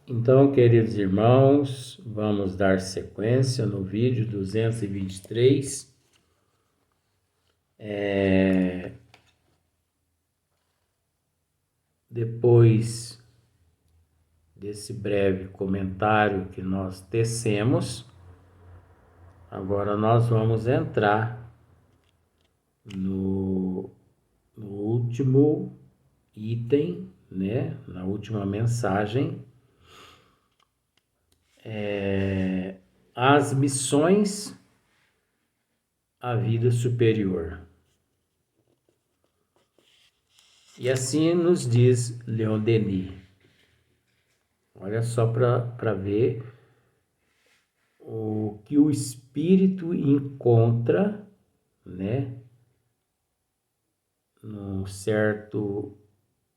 Então, queridos irmãos, vamos dar sequência no vídeo 223. Depois desse breve comentário que nós tecemos, agora nós vamos entrar no último item, né? Na última mensagem, as missões à vida superior. E assim nos diz Leon Denis. Olha só para ver o que o espírito encontra, né, num certo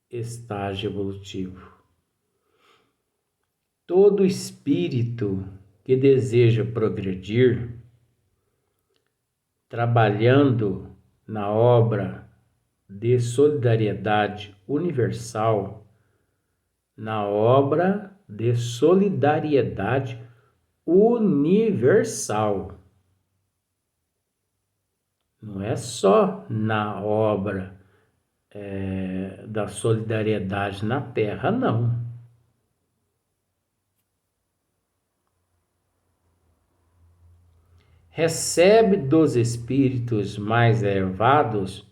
estágio evolutivo. Todo espírito que deseja progredir, trabalhando na obra de solidariedade universal, na obra de solidariedade universal. Não é só na obra da solidariedade na Terra, não. Recebe dos espíritos mais elevados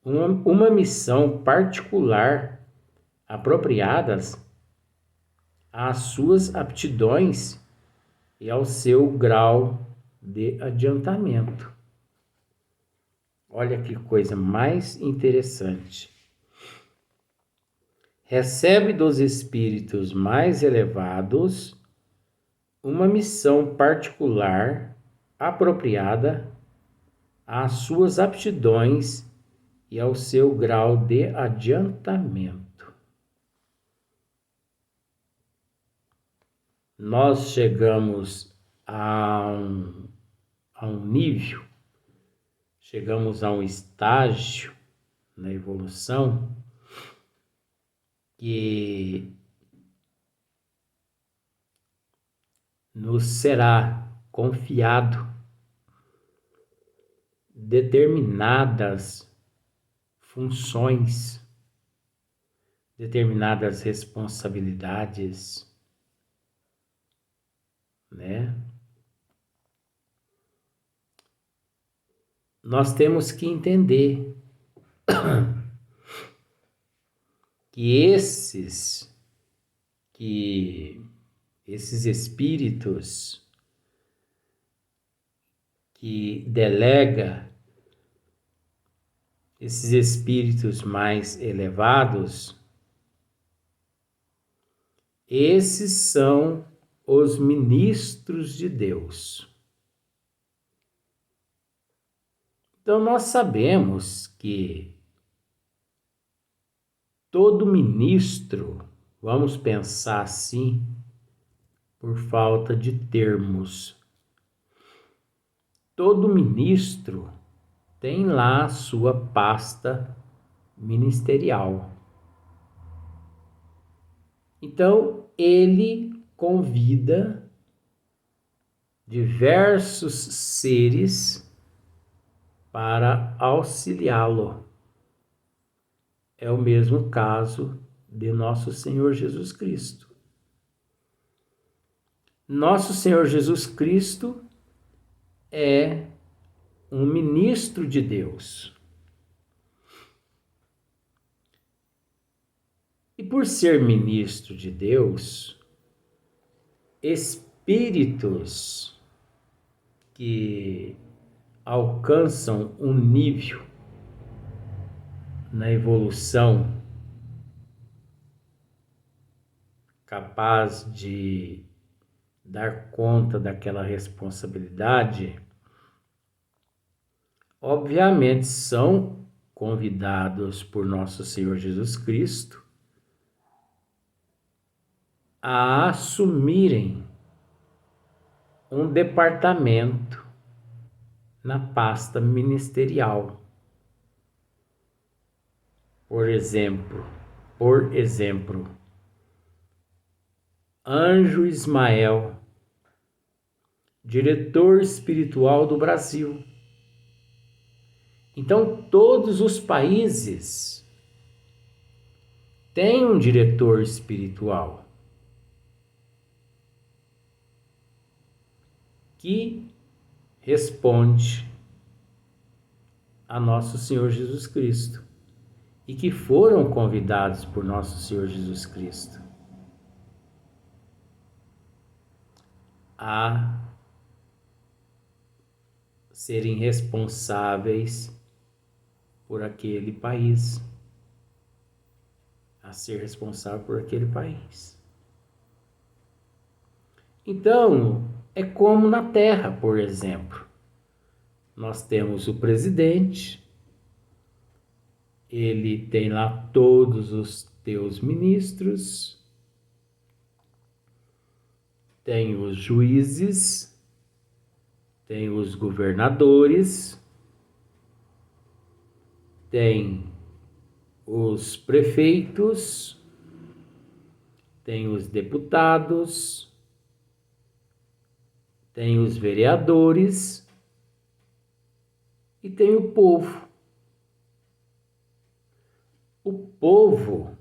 uma missão particular apropriadas às suas aptidões e ao seu grau de adiantamento. Olha que coisa mais interessante. Recebe dos espíritos mais elevados uma missão particular apropriada às suas aptidões e ao seu grau de adiantamento. Nós chegamos a um nível, chegamos a um estágio na evolução que nos será confiado determinadas funções, determinadas responsabilidades, né? Nós temos que entender que esses espíritos que delega, esses espíritos mais elevados, esses são os ministros de Deus. Então nós sabemos que todo ministro, vamos pensar assim, por falta de termos, todo ministro tem lá a sua pasta ministerial. Então, ele convida diversos seres para auxiliá-lo. É o mesmo caso de nosso Senhor Jesus Cristo. Nosso Senhor Jesus Cristo é um ministro de Deus. E por ser ministro de Deus, espíritos que alcançam um nível na evolução capaz de dar conta daquela responsabilidade, obviamente são convidados por nosso Senhor Jesus Cristo a assumirem um departamento na pasta ministerial. Por exemplo, Anjo Ismael, diretor espiritual do Brasil. Então, todos os países têm um diretor espiritual que responde a nosso Senhor Jesus Cristo e que foram convidados por nosso Senhor Jesus Cristo a serem responsáveis por aquele país, a ser responsável por aquele país. Então, é como na Terra, por exemplo. Nós temos o presidente, ele tem lá todos os teus ministros, tem os juízes, tem os governadores, tem os prefeitos, tem os deputados, tem os vereadores e tem o povo. O povo,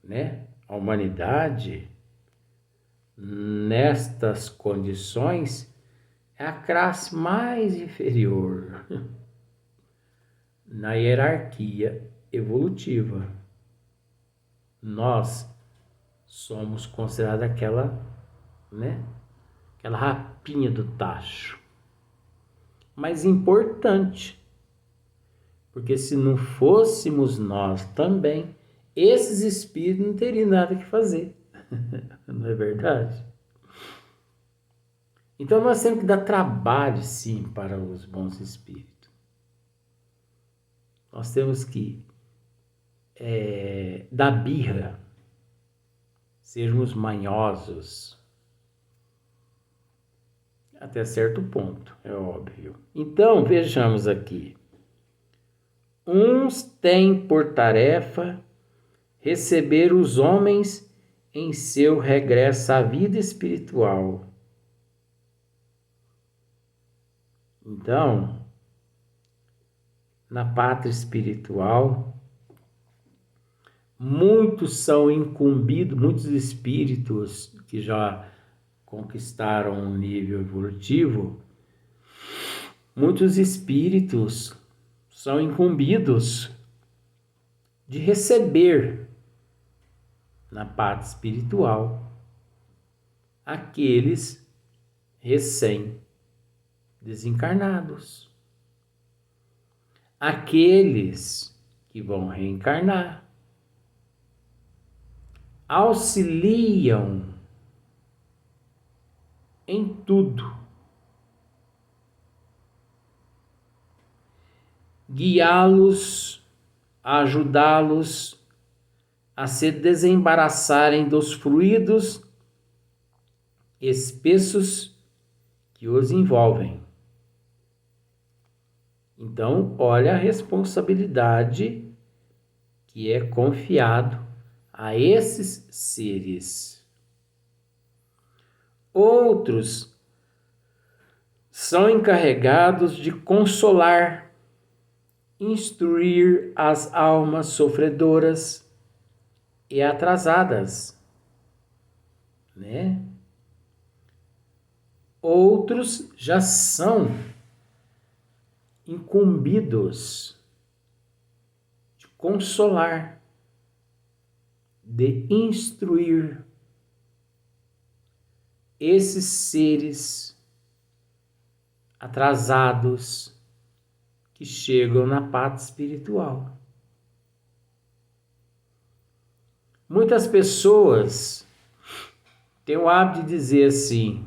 né, a humanidade, nestas condições, é a classe mais inferior na hierarquia evolutiva. Nós somos considerados aquela rapinha do tacho. Mas importante, porque se não fôssemos nós também, esses espíritos não teriam nada que fazer. Não é verdade? Então nós temos que dar trabalho, sim, para os bons espíritos. Nós temos que dar birra, sermos manhosos, até certo ponto, é óbvio. Então, vejamos aqui. Uns têm por tarefa receber os homens em seu regresso à vida espiritual. Então, na pátria espiritual, muitos são incumbidos, muitos espíritos que já conquistaram um nível evolutivo, muitos espíritos são incumbidos de receber na pátria espiritual aqueles recém-desencarnados, aqueles que vão reencarnar, auxiliam em tudo, guiá-los, ajudá-los a se desembaraçarem dos fluidos espessos que os envolvem. Então, olha a responsabilidade que é confiado a esses seres. Outros são encarregados de consolar, instruir as almas sofredoras e atrasadas, né? Outros já são incumbidos de consolar, de instruir esses seres atrasados que chegam na pátria espiritual. Muitas pessoas têm o hábito de dizer assim: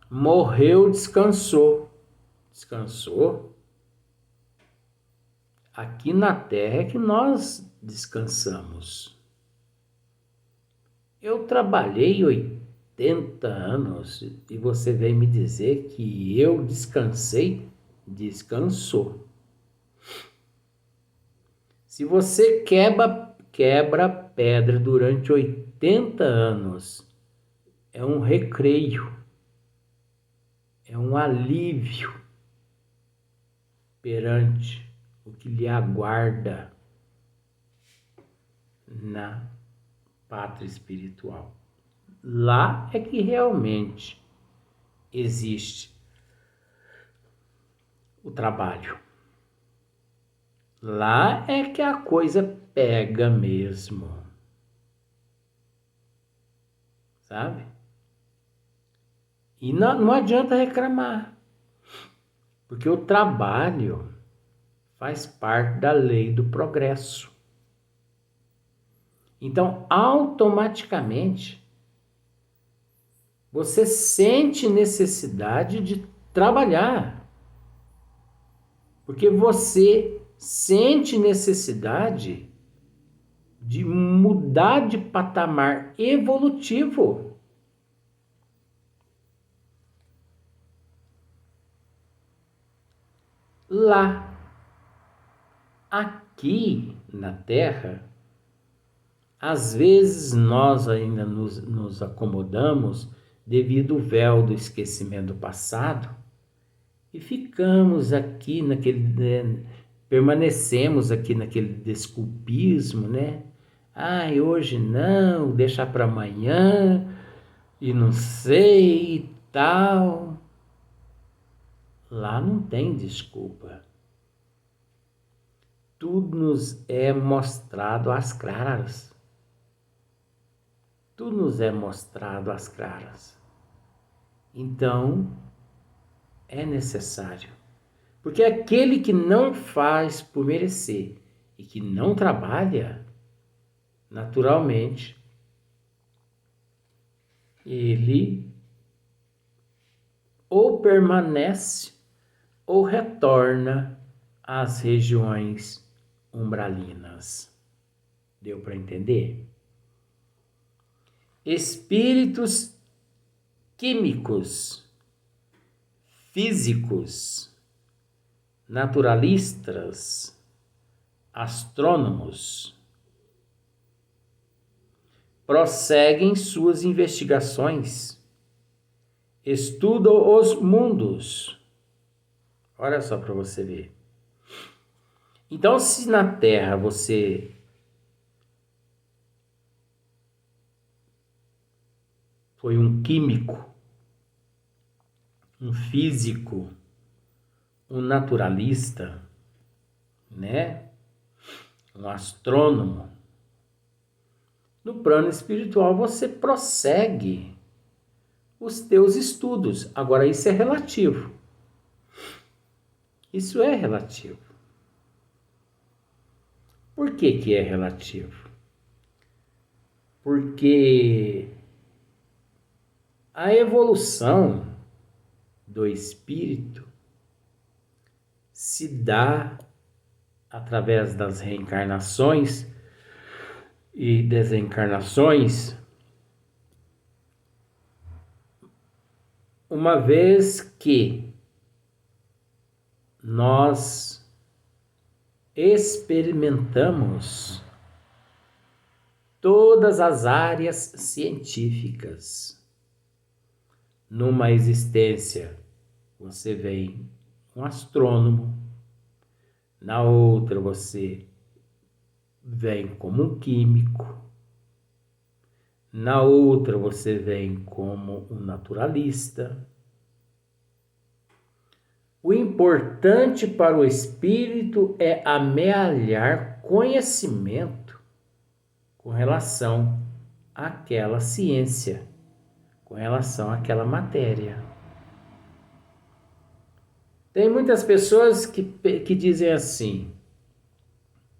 morreu, descansou. Descansou? Aqui na Terra é que nós descansamos. Eu trabalhei 80 anos e você vem me dizer que eu descansei? Descansou. Se você quebra pedra durante 80 80 anos é um recreio, é um alívio perante o que lhe aguarda na pátria espiritual. Lá é que realmente existe o trabalho. Lá é que a coisa pega mesmo. Sabe? E não adianta reclamar, porque o trabalho faz parte da lei do progresso. Então, automaticamente, você sente necessidade de trabalhar, porque você sente necessidade de mudar de patamar evolutivo. Lá, aqui na Terra, às vezes nós ainda nos acomodamos devido ao véu do esquecimento do passado e ficamos aqui permanecemos aqui naquele desculpismo, né? Ai, hoje não, deixar para amanhã e não sei e tal. Lá não tem desculpa. Tudo nos é mostrado às claras. Tudo nos é mostrado às claras. Então, é necessário. Porque aquele que não faz por merecer e que não trabalha, naturalmente, ele ou permanece ou retorna às regiões umbralinas. Deu para entender? Espíritos químicos, físicos, naturalistas, astrônomos, prosseguem suas investigações, estudam os mundos. Olha só para você ver. Então, se na Terra você foi um químico, um físico, um naturalista, né? Um astrônomo, no plano espiritual você prossegue os teus estudos. Agora, isso é relativo. Isso é relativo. Por que que é relativo? Porque a evolução do espírito se dá através das reencarnações e desencarnações, uma vez que nós experimentamos todas as áreas científicas. Numa existência, você vem um astrônomo, na outra você vem como um químico, na outra você vem como um naturalista. O importante para o espírito é amealhar conhecimento com relação àquela ciência, com relação àquela matéria. Tem muitas pessoas que dizem assim: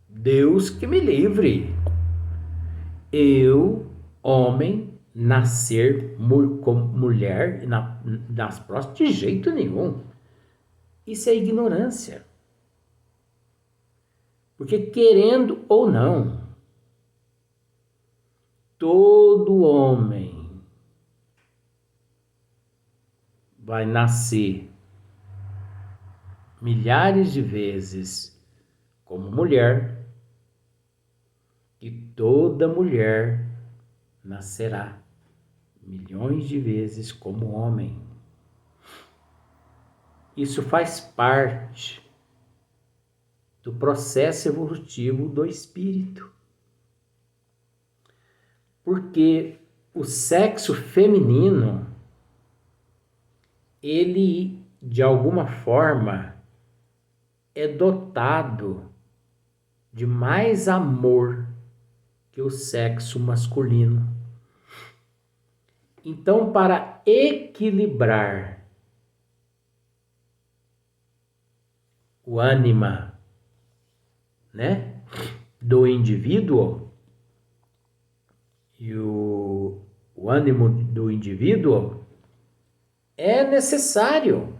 Deus que me livre, eu, homem, nascer como mulher nas próximas de jeito nenhum. Isso é ignorância. Porque querendo ou não, todo homem vai nascer milhares de vezes como mulher, e toda mulher nascerá milhões de vezes como homem. Isso faz parte do processo evolutivo do espírito. Porque o sexo feminino, ele, de alguma forma, é dotado de mais amor que o sexo masculino. Então, para equilibrar o ânima, né, do indivíduo e o ânimo do indivíduo, é necessário,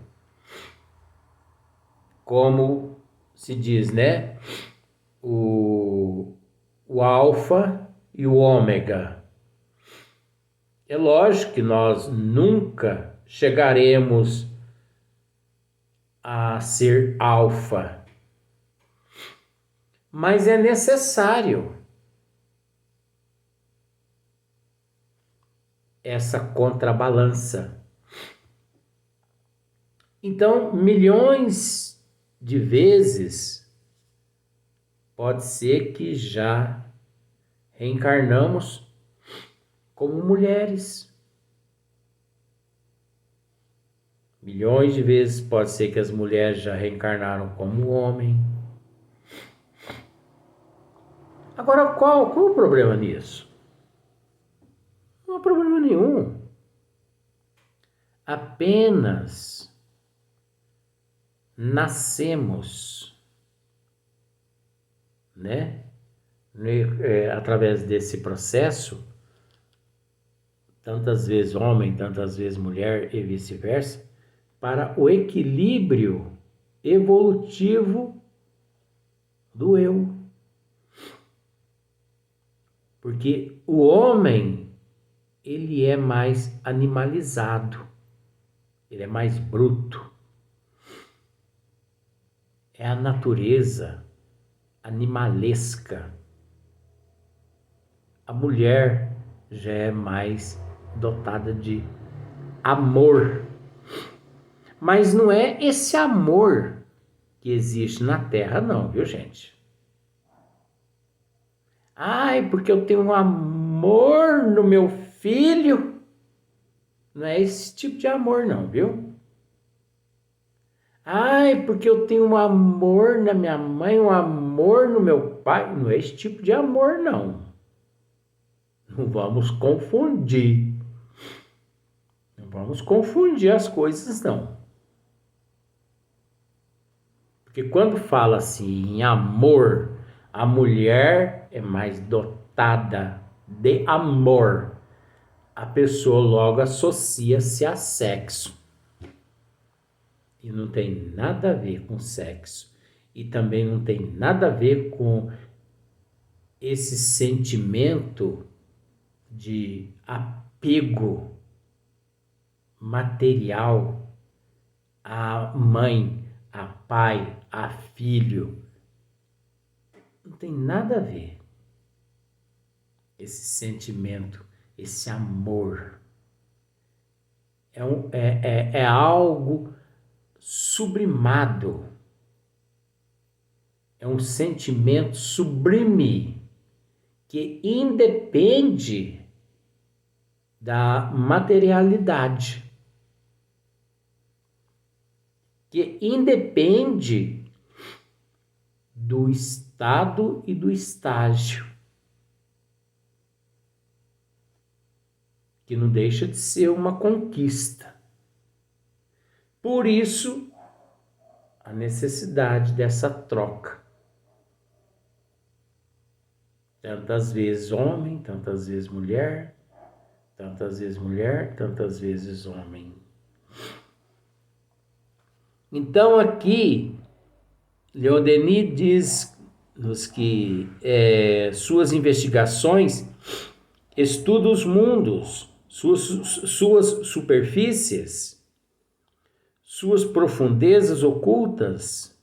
como se diz, né, o alfa e o ômega. É lógico que nós nunca chegaremos a ser alfa, mas é necessário essa contrabalança. Então, milhões de vezes pode ser que já reencarnamos como mulheres. Milhões de vezes pode ser que as mulheres já reencarnaram como homem. Agora, qual o problema nisso? Não há problema nenhum. Apenas nascemos, né? Através desse processo, tantas vezes homem, tantas vezes mulher e vice-versa, para o equilíbrio evolutivo do eu. Porque o homem, ele é mais animalizado, ele é mais bruto. É a natureza animalesca. A mulher já é mais dotada de amor. Mas não é esse amor que existe na Terra, não, viu, gente? Ai, porque eu tenho um amor no meu filho. Não é esse tipo de amor, não, viu? Ai, porque eu tenho um amor na minha mãe, um amor no meu pai. Não é esse tipo de amor, não. Não vamos confundir. Não vamos confundir as coisas, não. Porque quando fala assim em amor, a mulher é mais dotada de amor. A pessoa logo associa-se a sexo. E não tem nada a ver com sexo. E também não tem nada a ver com esse sentimento de apego material a mãe, a pai, a filho. Não tem nada a ver esse sentimento, esse amor. É algo sublimado. É um sentimento sublime que independe da materialidade, que independe do estado e do estágio, que não deixa de ser uma conquista. Por isso, a necessidade dessa troca. Tantas vezes homem, tantas vezes mulher, tantas vezes mulher, tantas vezes homem. Então aqui, Leon Denis diz-nos que suas investigações estudam os mundos, suas superfícies, suas profundezas ocultas,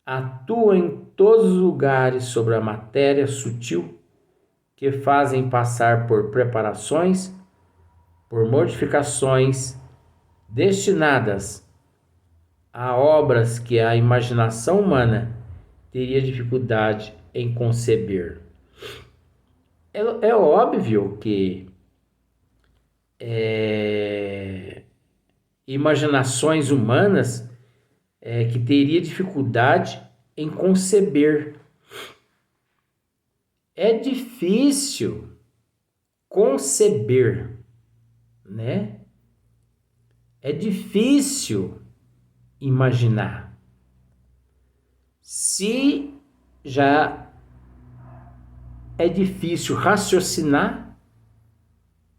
atuam em todos os lugares sobre a matéria sutil que fazem passar por preparações, por modificações destinadas a obras que a imaginação humana teria dificuldade em conceber. É óbvio que imaginações humanas que teria dificuldade em conceber. É difícil conceber, né? É difícil imaginar. Se já é difícil raciocinar,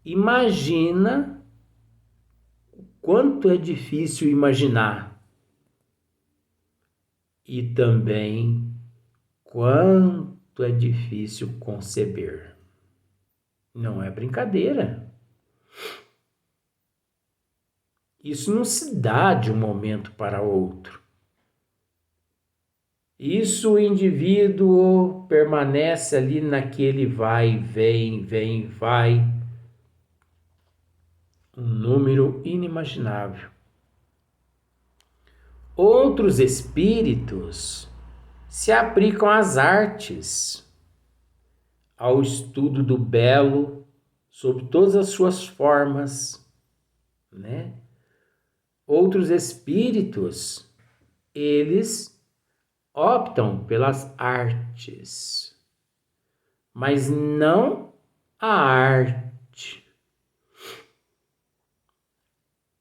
imagina o quanto é difícil imaginar. E também quanto é difícil conceber. Não é brincadeira. Isso não se dá de um momento para outro. Isso o indivíduo permanece ali naquele vai, vem, vai. Um número inimaginável. Outros espíritos se aplicam às artes, ao estudo do belo sob todas as suas formas, né? Outros espíritos, eles optam pelas artes, mas não a arte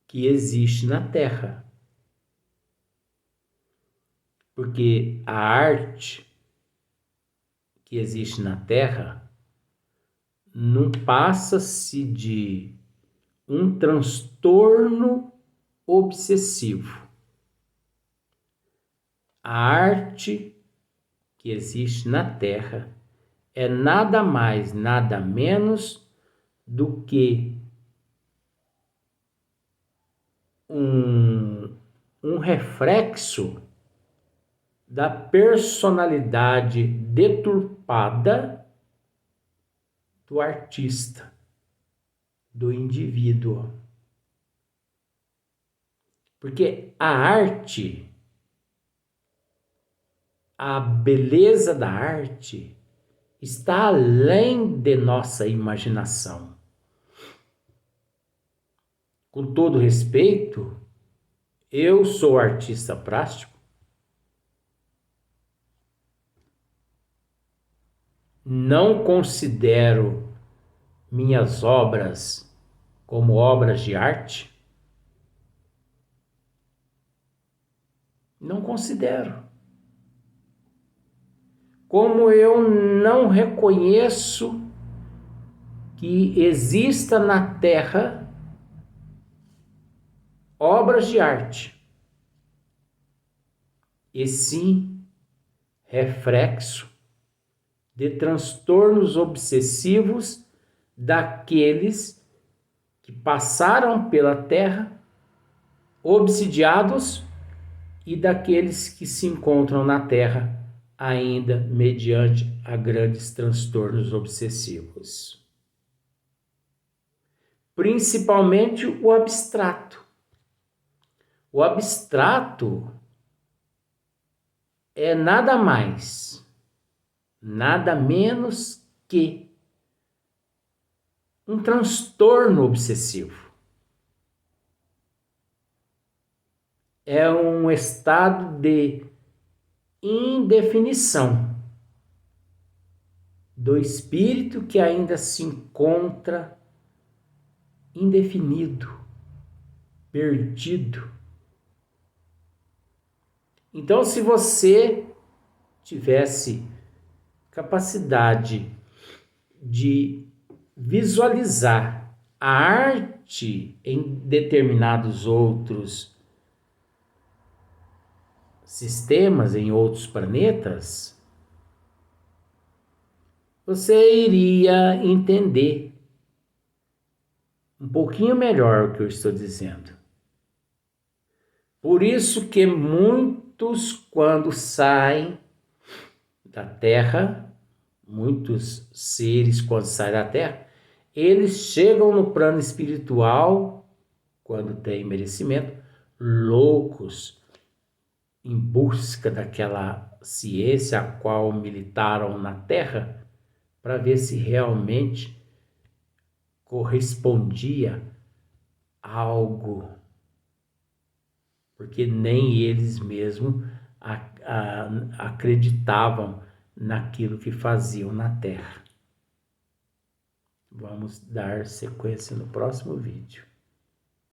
que existe na Terra. Porque a arte que existe na Terra não passa-se de um transtorno obsessivo. A arte que existe na Terra é nada mais, nada menos do que um reflexo da personalidade deturpada do artista, do indivíduo. Porque a arte, a beleza da arte, está além de nossa imaginação. Com todo respeito, eu sou artista plástico. Não considero minhas obras como obras de arte. Não considero. Como eu não reconheço que exista na Terra obras de arte, e sim reflexo de transtornos obsessivos daqueles que passaram pela Terra obsidiados e daqueles que se encontram na Terra ainda mediante a grandes transtornos obsessivos. Principalmente o abstrato. O abstrato é nada mais, nada menos que um transtorno obsessivo. É um estado de indefinição do espírito que ainda se encontra indefinido, perdido. Então, se você tivesse capacidade de visualizar a arte em determinados outros sistemas, em outros planetas, você iria entender um pouquinho melhor o que eu estou dizendo. Por isso que muitos, quando saem da Terra, muitos seres, quando saem da Terra, eles chegam no plano espiritual, quando tem merecimento, loucos, em busca daquela ciência a qual militaram na Terra, para ver se realmente correspondia a algo, porque nem eles mesmos acreditavam naquilo que faziam na Terra. Vamos dar sequência no próximo vídeo.